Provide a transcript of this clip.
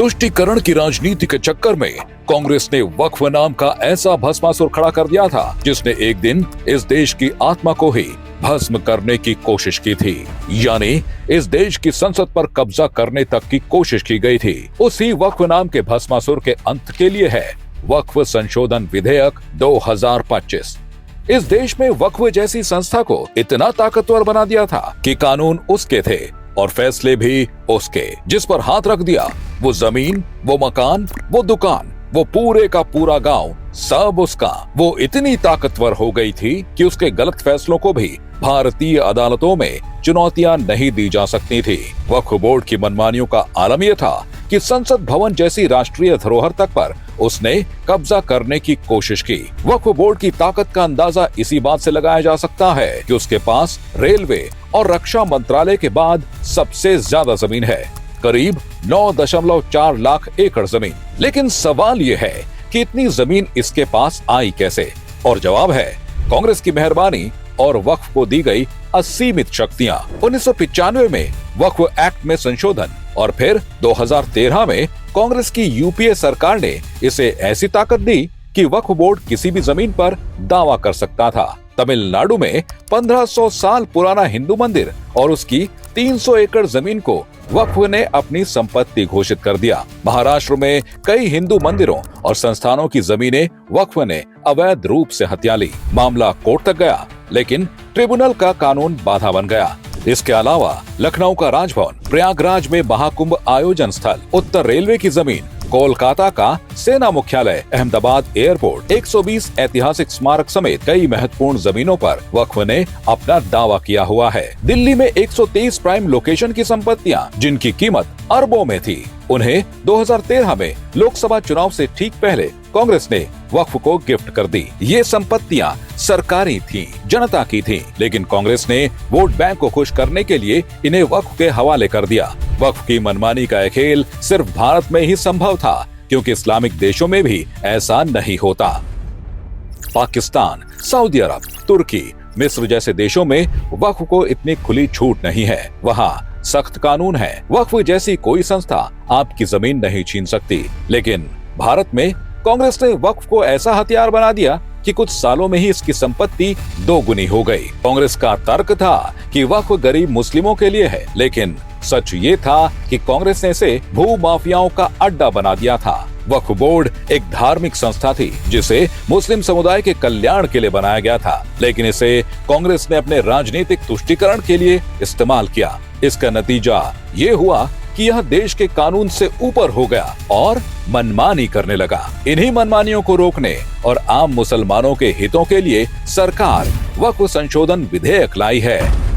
तुष्टीकरण की राजनीति के चक्कर में कांग्रेस ने वक्फ नाम का ऐसा भस्मासुर खड़ा कर दिया था जिसने एक दिन इस देश की आत्मा को ही भस्म करने की कोशिश की थी। यानी इस देश की संसद पर कब्जा करने तक की कोशिश की गई थी। उसी वक्फ नाम के भस्मासुर के अंत के लिए है वक्फ संशोधन विधेयक 2025। इस देश में वक्फ जैसी संस्था को इतना ताकतवर बना दिया था कि कानून उसके थे और फैसले भी उसके। जिस पर हाथ रख दिया वो जमीन, वो मकान, वो दुकान, वो पूरे का पूरा गांव सब उसका। वो इतनी ताकतवर हो गई थी कि उसके गलत फैसलों को भी भारतीय अदालतों में चुनौतियां नहीं दी जा सकती थी। वक्फ बोर्ड की मनमानियों का आलम यह था कि संसद भवन जैसी राष्ट्रीय धरोहर तक पर उसने कब्जा करने की कोशिश की। वक्फ बोर्ड की ताकत का अंदाजा इसी बात से लगाया जा सकता है कि उसके पास रेलवे और रक्षा मंत्रालय के बाद सबसे ज्यादा जमीन है, करीब 9.4 लाख एकड़ जमीन। लेकिन सवाल ये है कि इतनी जमीन इसके पास आई कैसे? और जवाब है कांग्रेस की मेहरबानी और वक्फ को दी गई असीमित शक्तियां। 1995 में वक्फ एक्ट में संशोधन और फिर 2013 में कांग्रेस की यूपीए सरकार ने इसे ऐसी ताकत दी कि वक्फ बोर्ड किसी भी जमीन पर दावा कर सकता था। तमिलनाडु में 1500 साल पुराना हिंदू मंदिर और उसकी 300 एकड़ जमीन को वक्फ ने अपनी संपत्ति घोषित कर दिया। महाराष्ट्र में कई हिंदू मंदिरों और संस्थानों की जमीनें वक्फ ने अवैध रूप से हथिया ली। मामला कोर्ट तक गया, लेकिन ट्रिब्यूनल का कानून बाधा बन गया। इसके अलावा लखनऊ का राजभवन, प्रयागराज में महाकुंभ आयोजन स्थल, उत्तर रेलवे की जमीन, कोलकाता का सेना मुख्यालय, अहमदाबाद एयरपोर्ट, 120 ऐतिहासिक स्मारक समेत कई महत्वपूर्ण जमीनों पर वक्फ ने अपना दावा किया हुआ है। दिल्ली में 123 प्राइम लोकेशन की संपत्तियां जिनकी कीमत अरबों में थी, उन्हें 2013 में लोकसभा चुनाव से ठीक पहले कांग्रेस ने वक्फ को गिफ्ट कर दी। ये संपत्तियां सरकारी थीं, जनता की थीं, लेकिन कांग्रेस ने वोट बैंक को खुश करने के लिए इन्हें वक्फ के हवाले कर दिया। वक्फ की मनमानी का खेल सिर्फ भारत में ही संभव था, क्योंकि इस्लामिक देशों में भी ऐसा नहीं होता। पाकिस्तान, सऊदी अरब, तुर्की, मिस्र जैसे देशों में वक्फ को इतनी खुली छूट नहीं है। वहाँ सख्त कानून है। वक्फ जैसी कोई संस्था आपकी जमीन नहीं छीन सकती। लेकिन भारत में कांग्रेस ने वक्फ को ऐसा हथियार बना दिया कि कुछ सालों में ही इसकी संपत्ति दोगुनी हो गई। कांग्रेस का तर्क था कि वक्फ गरीब मुस्लिमों के लिए है, लेकिन सच ये था कि कांग्रेस ने इसे भू माफियाओं का अड्डा बना दिया था। वक्फ बोर्ड एक धार्मिक संस्था थी जिसे मुस्लिम समुदाय के कल्याण के लिए बनाया गया था, लेकिन इसे कांग्रेस ने अपने राजनीतिक तुष्टीकरण के लिए इस्तेमाल किया। इसका नतीजा ये हुआ कि यह देश के कानून से ऊपर हो गया और मनमानी करने लगा। इन्हीं मनमानियों को रोकने और आम मुसलमानों के हितों के लिए सरकार वक्फ संशोधन विधेयक लाई है।